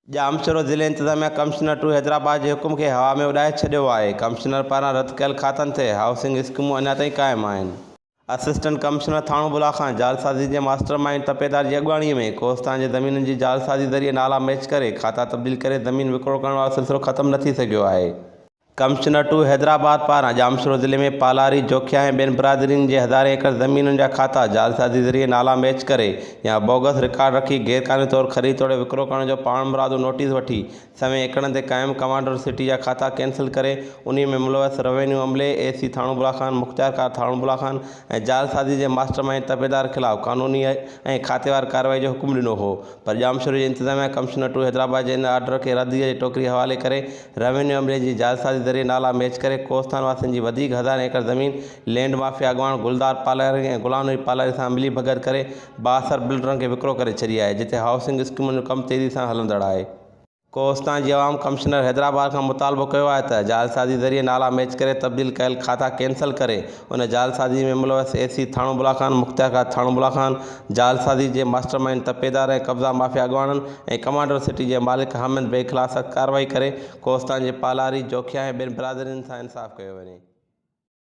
जामशोरो ज़िले इंतज़ामिया कमिश्नर 2 हैदराबाद के हुकुम के हवा में उड़ाए छॾियो आहे। कमिश्नर पारां रद्द कयल खातनि ते हाउसिंग स्कीमूं अञा ताईं क़ाइमु आहिनि। असिस्टेंट कमिश्नर थाणो खां जालसाज़ी जे मास्टरमाइंड तपेदार जी अॻुवाणीअ में कोस्तान जे ज़मीनुनि जी जालसाज़ी ज़रिए नाला मैच करे खाता तब्दील करे ज़मीन विकिरो करण वारो सिलसिलो ख़त्म न थी सघियो आहे। कमिश्नर 2 हैदराबाद पारां जामशोरो ज़िले में पालारी जोखिया ऐं ॿियनि बिरादरियुनि जे हज़ारें एकड़ ज़मीनुनि जा खाता जालसाज़ी ज़रिए नाला मैच करे या बोगस रिकॉर्ड रखी गैरक़ानूनी तौरु ख़रीद तोड़े विकिरो करण जो पाण मुरादो नोटिस वठी सवें एकड़नि ते क़ाइमु कमांडर सिटी जा खाता कैंसिल करे उन में मुलवस रेवेन्यू अमले AC थाणो खान मुख़्तियार थाणो खान ऐं जालसाज़ी जे मास्टरमाइंड तपेदार ख़िलाफ़ कानूनी ऐं खातेवार कार्रवाई जो हुकुम ॾिनो हो, पर जामशोरो जे इंतज़ामिया कमिश्नर 2 हैदराबाद जे इन ऑर्डर खे रद्दीअ जी टोकरी हवाले करे रेवेन्यू अमले जी जालसाज़ी ज़रिए नाला मैच करे कोस्तान वासियुनि जी वधीक हज़ारें एकड़ ज़मीन लैंड माफ़िया अॻुवाण गुलदार पालारी ऐं गुलाम नबी पालारी सां मिली भगत करे बासर बिल्डरनि खे विकिरो करे छॾी आहे, जिते हाउसिंग स्कीमुनि जो कमु तेज़ी सां हलंदड़ आहे। कोस्तान जी अवाम कमिश्नर हैदराबाद खां मुतालबो कयो आहे त जालसाज़ी ज़रिए नाला मैच करे तब्दील कयल खाता कैंसिल करे उन जालसाज़ी में मुलवस AC थाणो खान मुख़्तियार थाणो खान जालसाज़ी जे मास्टरमाइंड तपेदार ऐं कब्ज़ा माफ़िया अॻुवाणनि ऐं कमांडर सिटी जे मालिक हामिद बे ख़िलाफ़ सख़्त कार्रवाई करे कोस्तान जे पालारी जोखिया ऐं ॿियनि बिरादरियुनि सां इंसाफ़ कयो वञे।